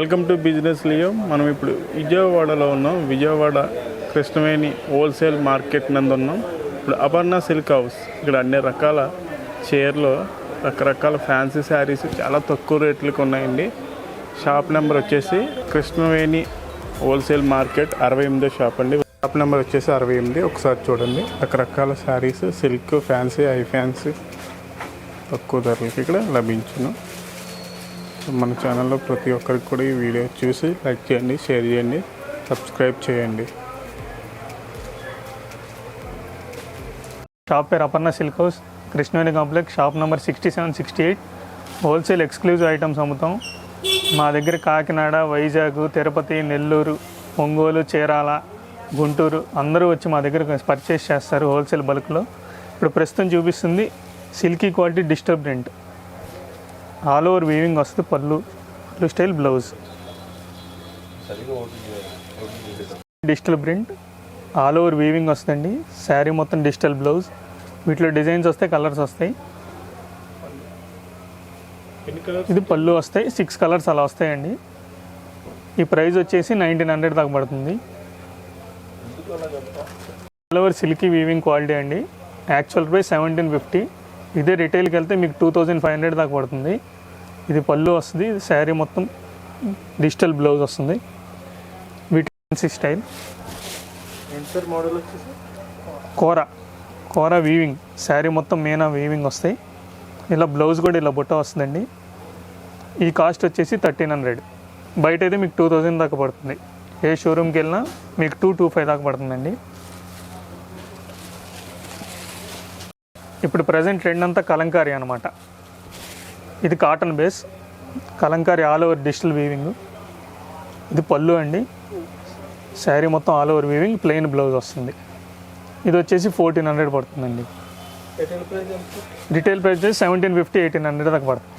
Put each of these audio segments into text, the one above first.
Welcome to business Leo. మనం ఇప్పుడు విజయవాడలో ఉన్నాం. విజయవాడ కృష్ణవేణి హోల్సేల్ మార్కెట్ నందు ఉన్నాం. ఇప్పుడు అపర్ణ సిల్క్ హౌస్. ఇక్కడ అన్ని రకాల చీరలు, రకరకాల ఫ్యాన్సీ శారీస్ చాలా తక్కువ రేట్లకు ఉన్నాయండి. షాప్ నెంబర్ వచ్చేసి కృష్ణవేణి హోల్సేల్ మార్కెట్ 68వ షాప్ అండి. షాప్ నెంబర్ వచ్చేసి 68. ఒకసారి చూడండి. రకరకాల saris, silk, fancy, high fancy తక్కువ ధరలకి ఇక్కడ లభించును. మన ఛానల్లో ప్రతి ఒక్కరికి కూడా ఈ వీడియో చూసి లైక్ చేయండి, షేర్ చేయండి, సబ్స్క్రైబ్ చేయండి. షాప్ పేరు Aparna silk house, Krishnaveni complex, shop number 67, 68. Wholesale exclusive items అమ్ముతాం. మా దగ్గర కాకినాడ, వైజాగ్, తిరుపతి, నెల్లూరు, ఒంగోలు, చీరాల, గుంటూరు అందరూ వచ్చి మా దగ్గర పర్చేస్ చేస్తారు హోల్సేల్ బల్క్లో. ఇప్పుడు ప్రస్తుతం చూపిస్తుంది silky quality digital print. All over weaving వస్తుంది. పళ్ళు style blouse, digital print, all over weaving వస్తుందండి. శారీ మొత్తం డిజిటల్ బ్లౌజ్. వీటిలో డిజైన్స్ వస్తాయి, కలర్స్ వస్తాయి. ఇది పళ్ళు వస్తాయి, 6 కలర్స్ అలా వస్తాయండి. ఈ ప్రైస్ వచ్చేసి 1900 దాకా పడుతుంది. All over silky weaving quality అండి. Actual price 1750. ఇదే రిటైల్కి వెళ్తే మీకు 2500 దాకా పడుతుంది. ఇది పళ్ళు వస్తుంది. శారీ మొత్తం డిజిటల్ బ్లౌజ్ వస్తుంది. వీటి స్టైల్ మోడల్ వచ్చేసి కోరా వీవింగ్. శారీ మొత్తం మీనా వీవింగ్ వస్తాయి. ఇలా బ్లౌజ్ కూడా ఇలా బుట్ట వస్తుందండి. ఈ కాస్ట్ వచ్చేసి 1300. బయట అయితే మీకు 2000 దాకా పడుతుంది. ఏ షోరూమ్కి వెళ్ళినా మీకు 225 దాకా పడుతుందండి. ఇప్పుడు ప్రజెంట్ ట్రెండ్ అంతా కలంకారీ అనమాట. ఇది cotton base Kalamkari, all over digital weaving. ఇది పళ్ళు అండి. శారీ మొత్తం all over weaving, plain blouse వస్తుంది. ఇది వచ్చేసి 1400 పడుతుందండి. రిటైల్ ప్రైస్ వచ్చేసి 1750, 1800 దాకా పడుతుంది.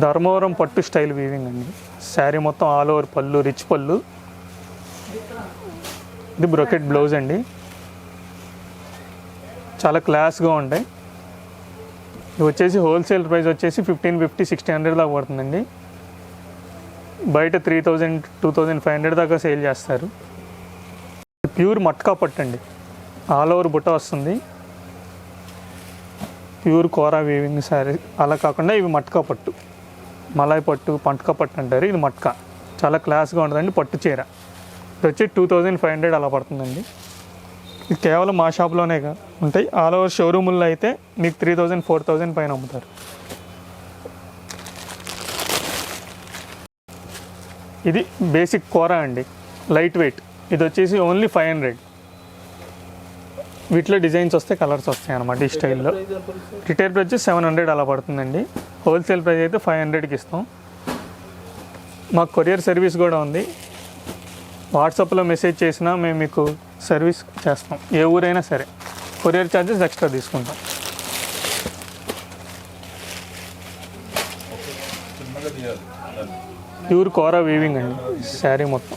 ధర్మవరం పట్టు స్టైల్ వీవింగ్ అండి. శారీ మొత్తం ఆల్ ఓవర్ పళ్ళు, రిచ్ పళ్ళు. ఇది బ్రొకెట్ బ్లౌజ్ అండి. చాలా క్లాస్గా ఉంటాయి. ఇది వచ్చేసి హోల్సేల్ ప్రైస్ వచ్చేసి 1550, 1600 దాకా పడుతుందండి. బయట 3000, 2500 దాకా సేల్ చేస్తారు. ప్యూర్ మట్కా పట్టు అండి. ఆల్ ఓవర్ బుట్ట వస్తుంది. ప్యూర్ కోరా వీవింగ్ శారీ. అలా కాకుండా ఇవి మట్కా పట్టు, మలాయ్ పట్టు, పంటకా పట్టు అంటారు. ఇది మట్కా. చాలా క్లాస్గా ఉంటుందండి. పట్టు చీర. ఇది వచ్చి 2500 అలా పడుతుందండి. ఇది కేవలం మా షాప్లోనే ఉంటాయి. ఆల్ ఓవర్ షోరూముల్లో అయితే మీకు 3000, 4000 పైన అమ్ముతారు. ఇది బేసిక్ కోరా అండి, లైట్ వెయిట్. ఇది వచ్చేసి ఓన్లీ 500. వీటిలో డిజైన్స్ వస్తాయి, కలర్స్ వస్తాయి అన్నమాట ఈ స్టైల్లో. రిటైల్ ప్రైస్ 700 అలా పడుతుందండి. హోల్సేల్ ప్రైస్ అయితే 500కి ఇస్తాం. మాకు కొరియర్ సర్వీస్ కూడా ఉంది. వాట్సాప్లో మెసేజ్ చేసినా మేము మీకు సర్వీస్ చేస్తాం. ఏ ఊరైనా సరే కొరియర్ ఛార్జెస్ ఎక్స్ట్రా తీసుకుంటాం. ప్యూర్ కోరా వీవింగ్ అండి. శారీ మొత్తం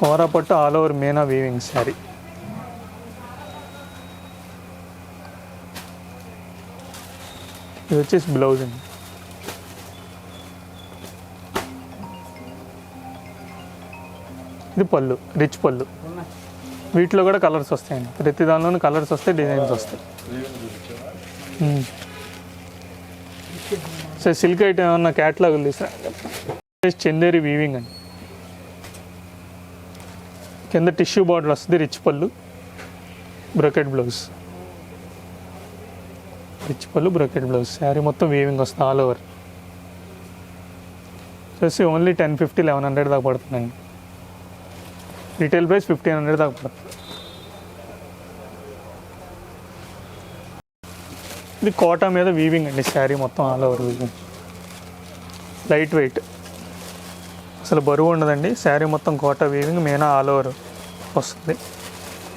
కోరా పట్టు, all over Meena weaving sari. ఇది వచ్చేసి బ్లౌజ్ అండి. ఇది పళ్ళు, రిచ్ పళ్ళు. వీటిలో కూడా కలర్స్ వస్తాయండి. ప్రతి దానిలోనూ కలర్స్ వస్తాయి, డిజైన్స్ వస్తాయి. సో సిల్క్ ఐటమ్ ఏమన్నా క్యాట్లాగులు తీసా. చందేరి వీవింగ్ అండి. కింద టిష్యూ బార్డర్ వస్తుంది. రిచ్ పళ్ళు, బ్రొకెట్ బ్లౌజ్. రిచ్ పళ్ళు, బ్రొకెట్ బ్లౌజ్. శారీ మొత్తం వీవింగ్ వస్తుంది ఆల్ ఓవర్. చూసి ఓన్లీ 1050, 1100 దాకా పడుతుందండి. రిటైల్ ప్రైస్ 1500 దాకా పడుతుంది. ఇది కోటా మీద వీవింగ్ అండి. శారీ మొత్తం all over weaving. Light weight, అసలు బరువు ఉండదండి. శారీ మొత్తం కోటా వీవింగ్, మీనా ఆల్ ఓవర్ వస్తుంది.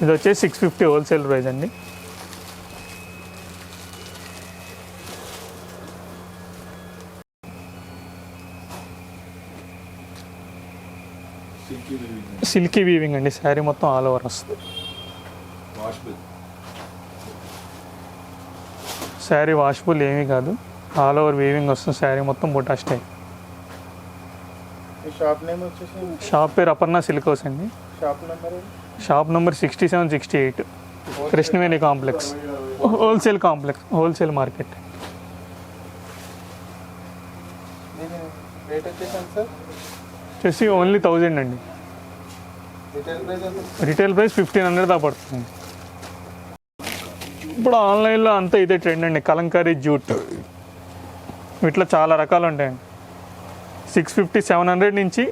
ఇది వచ్చేసి 650 హోల్సేల్ ప్రైస్ అండి. సిల్కీ వీవింగ్ అండి, శారీ మొత్తం ఆల్ ఓవర్ వస్తుంది. శారీ వాషబుల్ ఏమీ కాదు, ఆల్ ఓవర్ వీవింగ్ వస్తుంది. శారీ మొత్తం బుటా స్టైల్. షాప్ నేమ్ వచ్చేసి షాప్ పేరు అపర్ణ సిల్క్ హౌస్ అండి. Shop number 6768 Krishnaveni complex, wholesale market. Rate వచ్చేసాను సార్ వచ్చేసి ఓన్లీ 1000 అండి. రిటైల్ ప్రైస్ 1500 దాకా పడుతుంది. ఇప్పుడు ఆన్లైన్లో అంతా ఇదే ట్రెండ్ అండి, కలంకారీ జూట్. వీటిలో చాలా రకాలు ఉంటాయండి. 650 700 నుంచి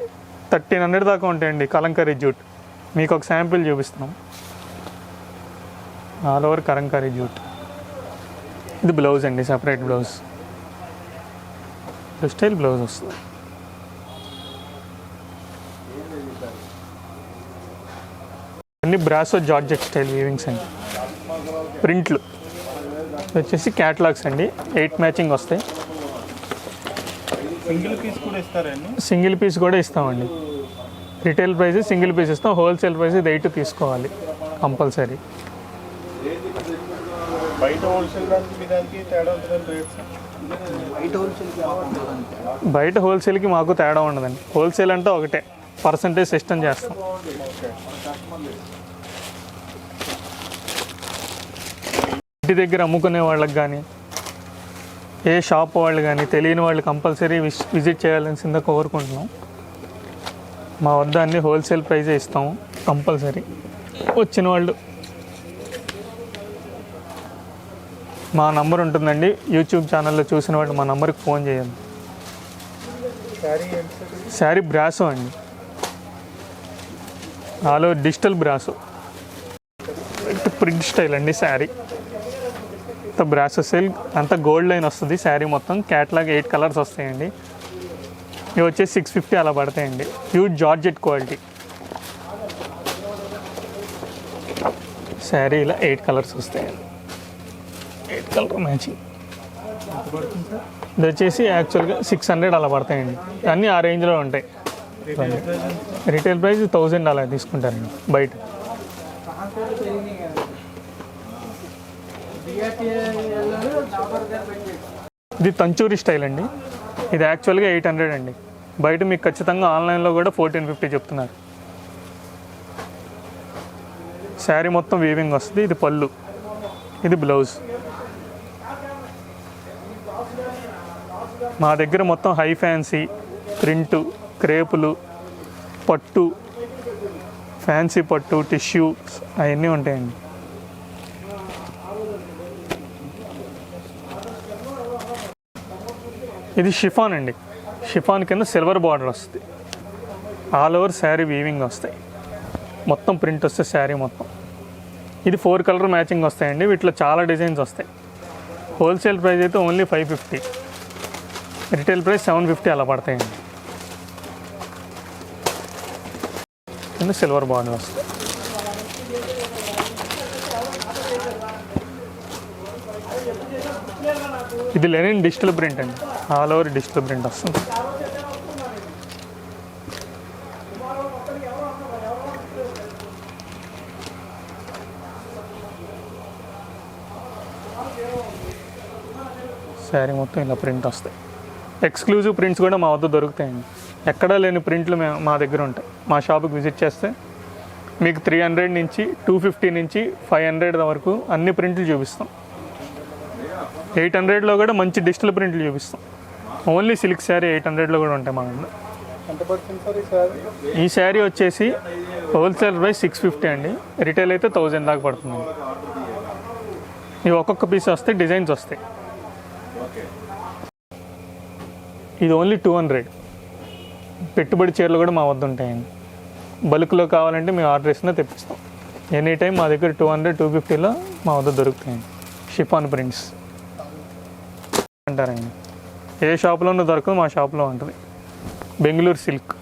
1300 దాకా ఉంటాయండి కలంకారీ జూట్. మీకు ఒక శాంపిల్ చూపిస్తున్నాం. All over Kalamkari jute. ఇది బ్లౌజ్ అండి, సపరేట్ బ్లౌజ్, స్టైల్ బ్లౌజ్ వస్తుంది. అన్ని బ్రాసో జార్జెట్ స్టైల్ వీవింగ్స్ అండి. ప్రింట్లు వచ్చేసి క్యాటలాగ్స్ అండి, 8 మ్యాచింగ్ వస్తాయి. సింగిల్ పీస్ కూడా ఇస్తారండి? సింగిల్ పీస్ కూడా ఇస్తామండి. రిటైల్ ప్రైస్ సింగిల్ పీస్ ఇస్తాం, హోల్సేల్ ప్రైస్ ఇది 8 తీసుకోవాలి కంపల్సరీ. బయట హోల్సేల్ దానికి తేడా ఉంటుందండి రేట్స్? బయట హోల్సేల్కి మాకు తేడా ఉండదండి. హోల్సేల్ అంటే ఒకటే, పర్సంటేజ్ సిస్టమ్ చేస్తాం. ఇంటి దగ్గర అమ్ముకునే వాళ్ళకి కానీ, ఏ షాప్ వాళ్ళు కానీ, తెలియని వాళ్ళు కంపల్సరీ విజిట్ చేయాల్సిందే కోరుకుంటున్నాం. మా వద్ద అన్ని హోల్సేల్ ప్రైజే ఇస్తాము కంపల్సరీ. వచ్చిన వాళ్ళు మా నంబర్ ఉంటుందండి, యూట్యూబ్ ఛానల్లో చూసిన వాళ్ళు మా నంబర్కి ఫోన్ చేయండి. శారీ బ్రాసో అండి, all over digital brasso, print style అండి. శారీ అంత బ్రాసో సిల్క్, అంత గోల్డ్ లైన్ వస్తుంది. శారీ మొత్తం క్యాట్లాగ్ 8 కలర్స్ వస్తాయండి. ఇవి వచ్చేసి 650 అలా పడతాయండి. Pure georgette quality. శారీ ఇలా 8 కలర్స్ వస్తాయండి, 8 కలర్ మ్యాచింగ్. ఇది వచ్చేసి యాక్చువల్గా 600 అలా పడతాయండి. అన్నీ ఆ రేంజ్లో ఉంటాయి. రిటైల్ ప్రైస్ 1000 అలా తీసుకుంటారండి బయట. ఇది తంచూరి స్టైల్ అండి. ఇది యాక్చువల్గా 800 అండి. బయట మీకు ఖచ్చితంగా ఆన్లైన్లో కూడా 1450 చెప్తున్నారు. శారీ మొత్తం వీవింగ్ వస్తుంది. ఇది పళ్ళు, ఇది బ్లౌజ్. మా దగ్గర మొత్తం హై ఫ్యాన్సీ, ప్రింటు, క్రేపులు, పట్టు, ఫ్యాన్సీ పట్టు, టిష్యూ అవన్నీ ఉంటాయండి. ఇది షిఫాన్ అండి. షిఫాన్ కింద సిల్వర్ బార్డర్ వస్తుంది. ఆల్ ఓవర్ శారీ వీవింగ్ వస్తాయి. మొత్తం ప్రింట్ వస్తే శారీ మొత్తం. ఇది 4 కలర్ మ్యాచింగ్ వస్తాయండి. వీటిలో చాలా డిజైన్స్ వస్తాయి. హోల్సేల్ ప్రైస్ అయితే ఓన్లీ 550, రిటైల్ ప్రైస్ 750 అలా పడతాయండి. కింద సిల్వర్ బార్డర్ వస్తాయి. ఇది లెనిన్ డిజిటల్ ప్రింట్ అండి, ఆల్ ఓవర్ డిజిటల్ ప్రింట్ వస్తుంది. శారీ మొత్తం ఇలా ప్రింట్ వస్తాయి. ఎక్స్క్లూజివ్ ప్రింట్స్ కూడా మా వద్ద దొరుకుతాయండి. ఎక్కడా లేని ప్రింట్లు మా దగ్గర ఉంటాయి. మా షాప్కి విజిట్ చేస్తే మీకు 300 నుంచి 250 నుంచి 500 వరకు అన్ని ప్రింట్లు చూపిస్తాం. 800లో కూడా మంచి డిజిటల్ ప్రింట్లు చూపిస్తాం. ఓన్లీ సిల్క్ శారీ 800లో కూడా ఉంటాయి మా దగ్గర. ఈ శారీ వచ్చేసి హోల్సేల్ ప్రైస్ 650 అండి. రిటైల్ అయితే 1000 దాకా పడుతుంది. ఇవి ఒక్కొక్క పీస్ వస్తే డిజైన్స్ వస్తాయి. ఇది ఓన్లీ 200. పెట్టుబడి చీరలు కూడా మా వద్ద ఉంటాయండి. బల్క్లో కావాలంటే మేము ఆర్డర్ ఇస్తున్నా తెప్పిస్తాం. ఎనీ టైం మా దగ్గర 200 250లో మా వద్ద దొరుకుతాయండి. షిఫాన్ ప్రింట్స్ అంటారండి. ఏ షాప్లోనూ దొరకదు, మా షాప్లో ఉంటుంది. Bengaluru silk,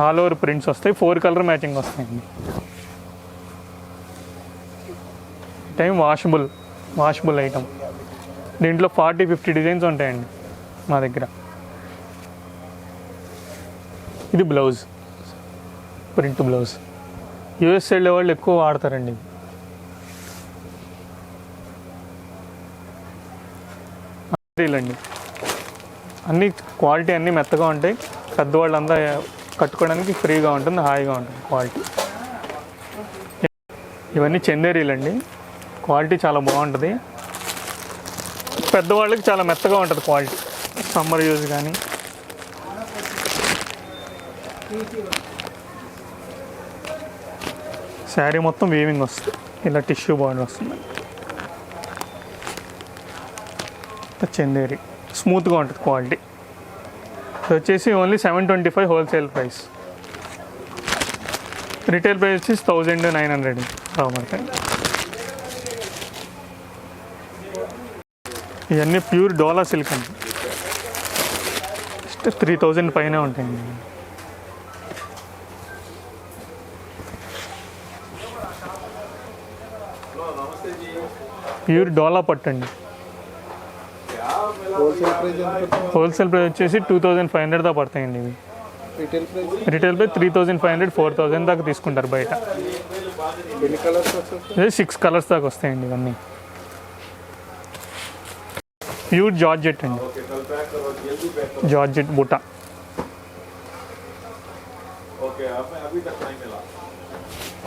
all over prints వస్తాయి. 4 కలర్ మ్యాచింగ్ వస్తాయండి. Time washable item. దీంట్లో 40-50 డిజైన్స్ ఉంటాయండి మా దగ్గర. ఇది blouse, print blouse. US side వాళ్ళు ఎక్కువ వాడతారండి. అండి అన్ని క్వాలిటీ అన్నీ మెత్తగా ఉంటాయి. పెద్దవాళ్ళంతా కట్టుకోవడానికి ఫ్రీగా ఉంటుంది, హాయిగా ఉంటుంది క్వాలిటీ. ఇవన్నీ చందేరీలు అండి. క్వాలిటీ చాలా బాగుంటుంది. పెద్దవాళ్ళకి చాలా మెత్తగా ఉంటుంది క్వాలిటీ, సమ్మర్ యూజ్ కానీ. శారీ మొత్తం వీవింగ్ వస్తుంది, ఇలా టిష్యూ బార్డర్ వస్తుంది. చందేరి స్మూత్గా ఉంటుంది క్వాలిటీ. ఇది వచ్చేసి only 725 wholesale price. Retail price వచ్చేసి 1900 మార్కెట్. ఇవన్నీ ప్యూర్ డోలా సిల్క్ అండి. జస్ట్ 3000 పైన ఉంటాయండి. ప్యూర్ డోలా పట్టు అండి. హోల్సేల్ ప్రైస్ వచ్చేసి 2500 దాకా పడతాయండి ఇవి. రిటైల్ ప్రైస్ 3500 4000 దాకా తీసుకుంటారు బయట. 6 కలర్స్ దాకా వస్తాయండి ఇవన్నీ. ప్యూర్ జార్జెట్ అండి, జార్జెట్ బుట్ట.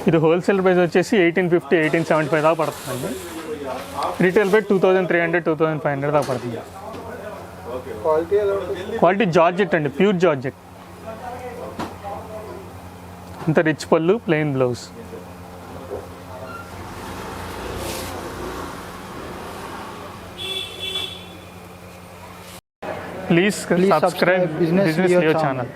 ఇది హోల్సేల్ ప్రైస్ వచ్చేసి 1850 1875 దాకా పడుతుందండి. రిటైల్ ప్రైస్ 2300 2500 దాకా పడుతుంది. క్వాలిటీ జార్జెట్ అండి, ప్యూర్ జార్జెట్. అంత రిచ్ పళ్ళు, plain blouse. Please subscribe business Leo channel.